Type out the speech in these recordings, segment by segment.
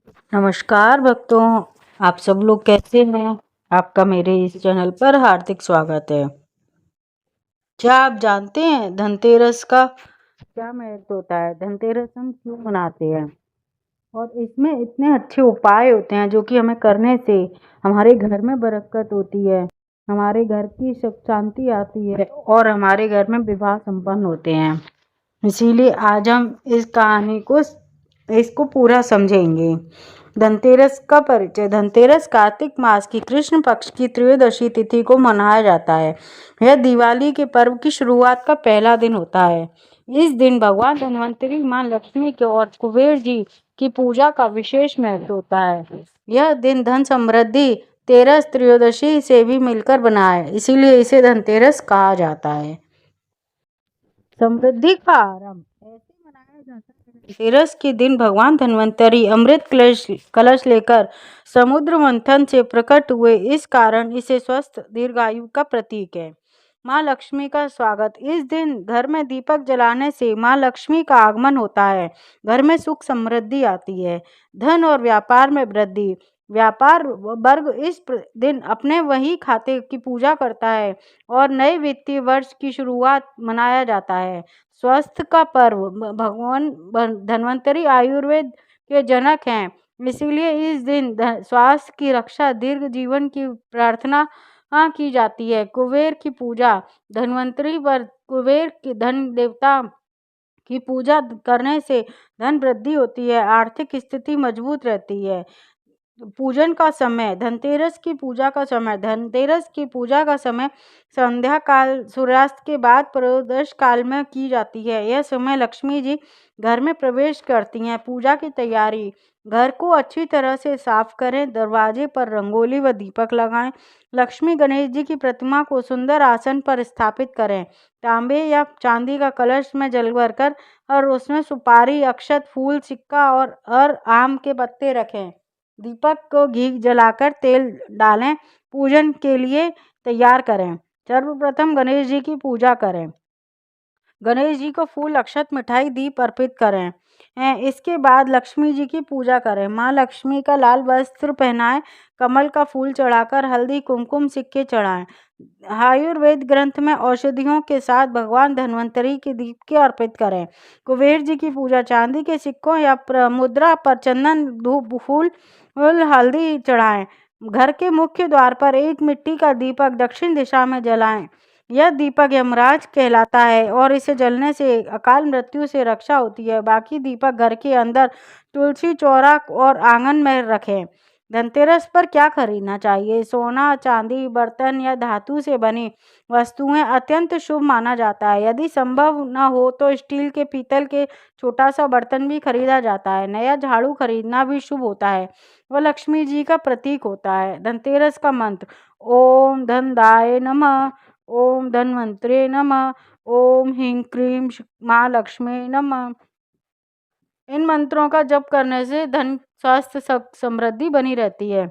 नमस्कार भक्तों, आप सब लोग कैसे हैं? आपका मेरे इस चैनल पर हार्दिक स्वागत है। क्या आप जानते हैं धनतेरस का क्या महत्व होता है? धनतेरस हम क्यों मनाते हैं और इसमें इतने अच्छे उपाय होते हैं जो कि हमें करने से हमारे घर में बरकत होती है, हमारे घर की सुख शांति आती है और हमारे घर में विवाह संपन्न होते हैं। इसीलिए आज हम इस कहानी को इसको पूरा समझेंगे। धनतेरस का परिचय। धनतेरस कार्तिक मास की कृष्ण पक्ष की त्रयोदशी तिथि को मनाया जाता है। यह दिवाली के पर्व की शुरुआत का पहला दिन होता है। इस दिन भगवान धन्वंतरी, मां लक्ष्मी के और कुबेर जी की पूजा का विशेष महत्व होता है। यह दिन धन समृद्धि तेरस त्रयोदशी से भी मिलकर बना है, इसीलिए इसे धनतेरस कहा जाता है। समृद्धि का आरंभ ऐसे मनाया जाता है। धनतेरस के दिन भगवान धन्वंतरी अमृत कलश लेकर समुद्र मंथन से प्रकट हुए, इस कारण इसे स्वस्थ दीर्घायु का प्रतीक है। माँ लक्ष्मी का स्वागत। इस दिन घर में दीपक जलाने से माँ लक्ष्मी का आगमन होता है, घर में सुख समृद्धि आती है, धन और व्यापार में वृद्धि। व्यापार वर्ग इस दिन अपने वही खाते की पूजा करता है और नए वित्तीय वर्ष की शुरुआत मनाया जाता है। स्वास्थ्य का पर्व। भगवान धन्वंतरी आयुर्वेद के जनक हैं, इसीलिए इस दिन स्वास्थ्य की रक्षा, दीर्घ जीवन की प्रार्थना की जाती है। कुबेर की पूजा। धन्वंतरी पर कुबेर की धन देवता की पूजा करने से धन वृद्धि होती है, आर्थिक स्थिति मजबूत रहती है। पूजन का समय। धनतेरस की पूजा का समय। धनतेरस की पूजा का समय संध्या काल, सूर्यास्त के बाद प्रदोष काल में की जाती है। यह समय लक्ष्मी जी घर में प्रवेश करती हैं। पूजा की तैयारी। घर को अच्छी तरह से साफ करें, दरवाजे पर रंगोली व दीपक लगाएं। लक्ष्मी गणेश जी की प्रतिमा को सुंदर आसन पर स्थापित करें। तांबे या चांदी का कलश में जल भरकर और उसमें सुपारी, अक्षत, फूल, सिक्का और आम के पत्ते रखें। दीपक को घी जलाकर तेल डालें। पूजन के लिए तैयार करें। सर्वप्रथम गणेश जी की पूजा करें। गणेश जी को फूल, अक्षत, मिठाई, दीप अर्पित करें। इसके बाद लक्ष्मी जी की पूजा करें। माँ लक्ष्मी का लाल वस्त्र पहनाएं, कमल का फूल चढ़ाकर हल्दी, कुमकुम, सिक्के चढ़ाएं। आयुर्वेद ग्रंथ में औषधियों के साथ भगवान धन्वंतरी के दीप के अर्पित करें। कुबेर जी की पूजा। चांदी के सिक्कों या मुद्रा पर चंदन, धूप, फूल हल्दी चढ़ाएं। घर के मुख्य द्वार पर एक मिट्टी का दीपक दक्षिण दिशा में जलाएं। यह दीपक यमराज कहलाता है और इसे जलने से अकाल मृत्यु से रक्षा होती है। बाकी दीपक घर के अंदर, तुलसी चौरा और आंगन में रखें। धनतेरस पर क्या खरीदना चाहिए? सोना, चांदी, बर्तन या धातु से बनी वस्तुएं अत्यंत शुभ माना जाता है। यदि संभव न हो तो स्टील के, पीतल के छोटा सा बर्तन भी खरीदा जाता है। नया झाड़ू खरीदना भी शुभ होता है, वह लक्ष्मी जी का प्रतीक होता है। धनतेरस का मंत्र। ओम धनदाय नमः, ओम धन्वंतरे नमः, ओम ह्रीं क्लीं माँ लक्ष्मी नमः। इन मंत्रों का जप करने से धन, स्वास्थ्य, समृद्धि बनी रहती है।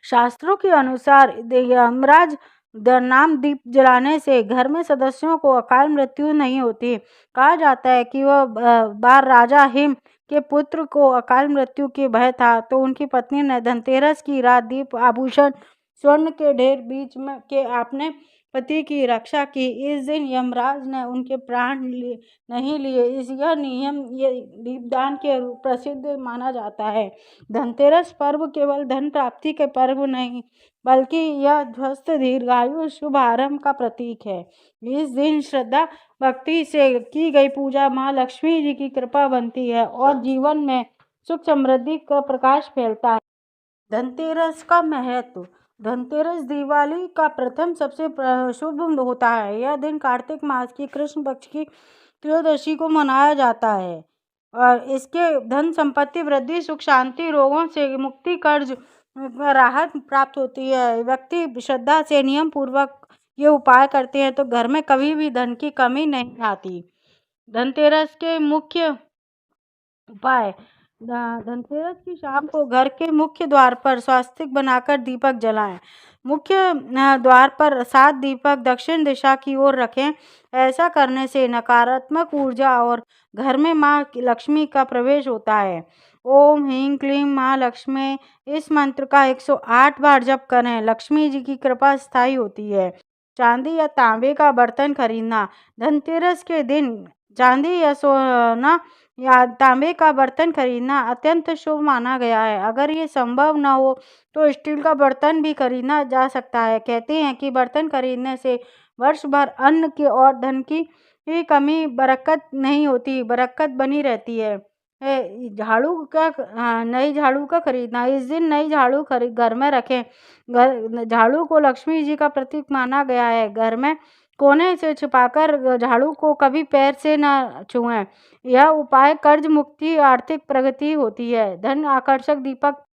शास्त्रों के अनुसार यमराज नाम दीप जलाने से घर में सदस्यों को अकाल मृत्यु नहीं होती। कहा जाता है कि वह बार राजा हिम के पुत्र को अकाल मृत्यु के भय था, तो उनकी पत्नी ने धनतेरस की रात दीप, आभूषण, स्वर्ण के ढेर बीच में के आपने पति की रक्षा की। इस दिन यमराज ने उनके प्राण नहीं लिए। यह नियम ये दीपदान के रूप प्रसिद्ध माना जाता है। धनतेरस पर्व केवल धन प्राप्ति के पर्व नहीं, बल्कि यह स्वस्थ, दीर्घायु, शुभ आरंभ का प्रतीक है। इस दिन श्रद्धा भक्ति से की गई पूजा माँ लक्ष्मी जी की कृपा बनती है और जीवन में सुख समृद्धि का प्रकाश फैलता है। धनतेरस का महत्व। धनतेरस दिवाली का प्रथम सबसे शुभ होता है। यह दिन कार्तिक मास की कृष्ण पक्ष की त्रयोदशी को मनाया जाता है और इसके धन संपत्ति वृद्धि, सुख शांति, रोगों से मुक्ति, कर्ज राहत प्राप्त होती है। व्यक्ति श्रद्धा से नियम पूर्वक ये उपाय करते हैं तो घर में कभी भी धन की कमी नहीं आती। धनतेरस के मुख्य उपाय। धनतेरस की शाम को घर के मुख्य द्वार पर स्वास्तिक बनाकर दीपक जलाएं। मुख्य द्वार पर 7 दीपक दक्षिण दिशा की ओर रखें। ऐसा करने से नकारात्मक ऊर्जा और घर में माँ लक्ष्मी का प्रवेश होता है। ओम ह्रीं क्लीं माँ लक्ष्मी, इस मंत्र का 108 बार जप करें। लक्ष्मी जी की कृपा स्थायी होती है। चांदी या तांबे का बर्तन खरीदना। धनतेरस के दिन चांदी या सोना या तांबे का बर्तन खरीदना अत्यंत शुभ माना गया है। अगर ये संभव न हो तो स्टील का बर्तन भी खरीदना जा सकता है। कहते हैं कि बर्तन खरीदने से वर्ष भर अन्न की और धन की कमी बरकत नहीं होती, बरकत बनी रहती है। नई झाड़ू का खरीदना। इस दिन नई झाड़ू खरीद घर में रखें। झाड़ू को लक्ष्मी जी का प्रतीक माना गया है। घर में कोने से छिपाकर झाड़ू को कभी पैर से न छुएं। यह उपाय कर्ज मुक्ति, आर्थिक प्रगति होती है। धन आकर्षक दीपक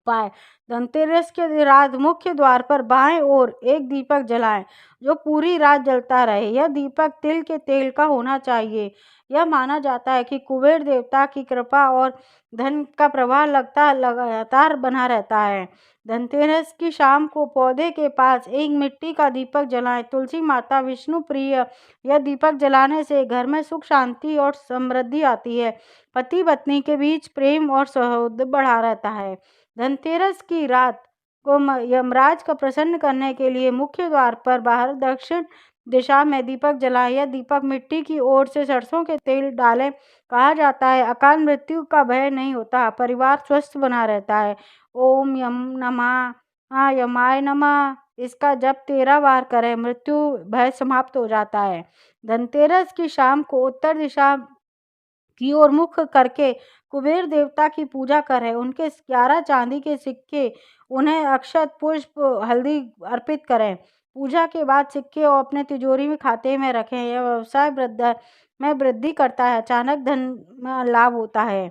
उपाय। धनतेरस के रात मुख्य द्वार पर बाएं ओर एक दीपक जलाएं जो पूरी रात जलता रहे। यह दीपक तिल के तेल का होना चाहिए। यह माना जाता है कि कुबेर देवता की कृपा और धन का प्रवाह लगातार बना रहता है। धनतेरस की शाम को पौधे के पास एक मिट्टी का दीपक जलाएं। तुलसी माता विष्णु प्रिय। यह दीपक जलाने से घर में सुख, शांति और समृद्धि आती है। पति पत्नी के बीच प्रेम और सौहार्द बढ़ा रहता है। धनतेरस की रात को यमराज को प्रसन्न करने के लिए मुख्य द्वार पर बाहर दक्षिण दिशा में दीपक जलाएं। यह दीपक मिट्टी की ओर से सरसों के तेल डालें। कहा जाता है अकाल मृत्यु का भय नहीं होता, परिवार स्वस्थ बना रहता है। ओम यम नमः यमाय नमः, इसका जप 13 बार करें, मृत्यु भय समाप्त हो जाता है। धनतेरस की शाम को उत्तर दिशा की ओर मुख करके कुबेर देवता की पूजा करें। उनके 11 चांदी के सिक्के, उन्हें अक्षत, पुष्प, हल्दी अर्पित करें। पूजा के बाद सिक्के और अपने तिजोरी में खाते में रखें। यह व्यवसाय में वृद्धि करता है, अचानक धन लाभ होता है।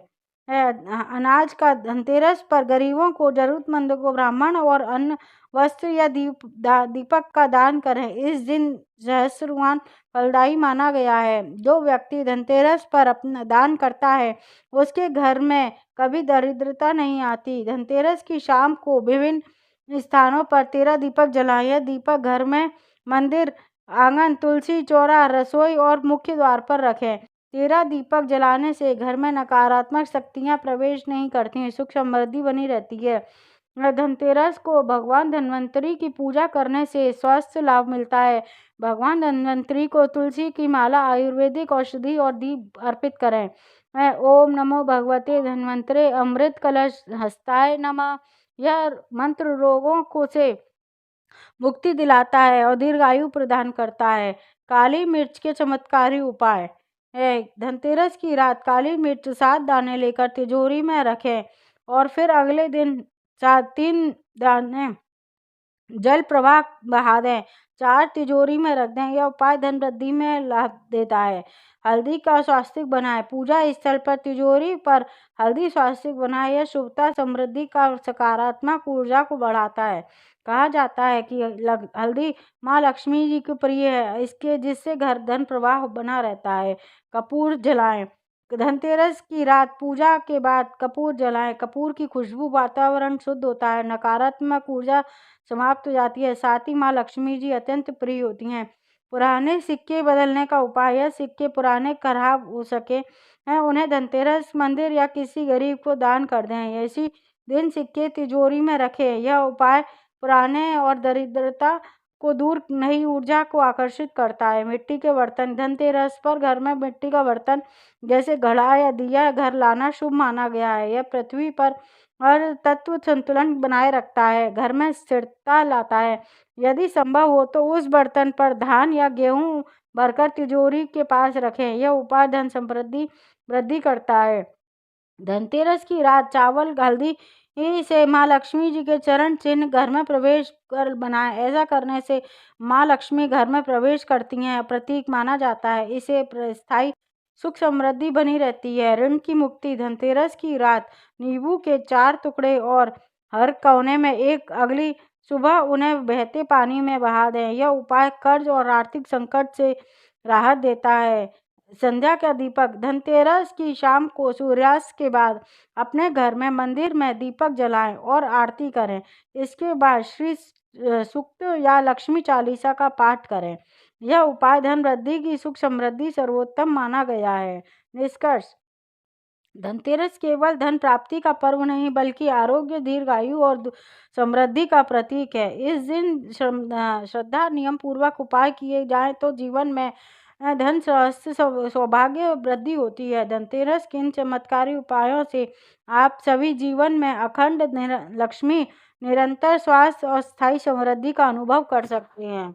अनाज का धनतेरस पर गरीबों को, जरूरतमंदों को ब्राह्मण और अन्न, वस्त्र या दीपक का दान करें। इस दिन सहस्रवान फलदायी माना गया है। जो व्यक्ति धनतेरस पर अपना दान करता है उसके घर में कभी दरिद्रता नहीं आती। धनतेरस की शाम को विभिन्न स्थानों पर 13 दीपक जलाएं। यह दीपक घर में, मंदिर, आंगन, तुलसी चौरा, रसोई और मुख्य द्वार पर रखें। 13 दीपक जलाने से घर में नकारात्मक शक्तियां प्रवेश नहीं करती, सुख समृद्धि बनी रहती है। धनतेरस को भगवान धन्वंतरी की पूजा करने से स्वास्थ्य लाभ मिलता है। भगवान धन्वंतरी को तुलसी की माला, आयुर्वेदिक औषधि और दीप अर्पित करें। ओम नमो भगवते धन्वंतरे अमृत कलश हस्ताय नमः। यह मंत्र रोगों को से मुक्ति दिलाता है और दीर्घायु प्रदान करता है। काली मिर्च के चमत्कारी उपाय है। धनतेरस की रात काली मिर्च 7 दाने लेकर तिजोरी में रखें और फिर अगले दिन 3 दाने जल प्रवाह बहा दें। 4 तिजोरी में रख दें। यह उपाय धन वृद्धि में लाभ देता है। हल्दी का स्वास्तिक बनाएं। पूजा स्थल पर तिजोरी पर हल्दी स्वास्तिक बनाएं। यह शुभता, समृद्धि का सकारात्मक ऊर्जा को बढ़ाता है। कहा जाता है कि हल्दी माँ लक्ष्मी जी की प्रिय है, इसके जिससे घर धन प्रवाह बना रहता है। कपूर जलाएं। धनतेरस की रात पूजा के बाद कपूर जलाएं। कपूर की खुशबू वातावरण शुद्ध होता है, नकारात्मक ऊर्जा समाप्त हो जाती है। साथ ही माँ लक्ष्मी जी अत्यंत प्रिय होती हैं। पुराने सिक्के बदलने का उपाय। यह सिक्के पुराने खराब हो सके हैं, उन्हें धनतेरस मंदिर या किसी गरीब को दान कर दें। इसी दिन सिक्के तिजोरी में रखें। यह उपाय पुराने और दरिद्रता को दूर, नई ऊर्जा को आकर्षित करता है। मिट्टी के बर्तन। धनतेरस पर घर में मिट्टी का बर्तन जैसे घड़ा या दिया घर लाना शुभ माना गया है। यह पृथ्वी पर और तत्व संतुलन बनाए रखता है, घर में स्थिरता लाता है। यदि संभव हो तो उस बर्तन पर धान या गेहूं भरकर तिजोरी के पास रखें। यह उपाय धन समृद्धि वृद्धि करता है। धनतेरस की रात चावल, हल्दी से माँ लक्ष्मी जी के चरण चिन्ह घर में प्रवेश कर बनाएं। ऐसा करने से माँ लक्ष्मी घर में प्रवेश करती हैं, प्रतीक माना जाता है। इसे स्थायी सुख समृद्धि बनी रहती है। ऋण की मुक्ति। धनतेरस की रात नींबू के 4 टुकड़े और हर कोने में एक, अगली सुबह उन्हें बहते पानी में बहा दें। यह उपाय कर्ज और आर्थिक संकट से राहत देता है। संध्या का दीपक। धनतेरस की शाम को सूर्यास्त के बाद अपने घर में मंदिर में दीपक जलाएं और आरती करें। इसके बाद श्री सूक्त या लक्ष्मी चालीसा का पाठ करें। यह उपाय धन वृद्धि की सुख समृद्धि सर्वोत्तम माना गया है। निष्कर्ष, धनतेरस केवल धन प्राप्ति का पर्व नहीं बल्कि आरोग्य, दीर्घायु और समृद्धि का प्रतीक है। इस दिन श्रद्धा नियम पूर्वक उपाय किए जाएं तो जीवन में धन, स्वास्थ्य, सौभाग्य वृद्धि होती है। धनतेरस के इन चमत्कारी उपायों से आप सभी जीवन में अखंड लक्ष्मी, निरंतर स्वास्थ्य और स्थायी समृद्धि का अनुभव कर सकते हैं।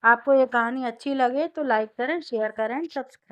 आपको ये कहानी अच्छी लगे तो लाइक करें, शेयर करें, सब्सक्राइब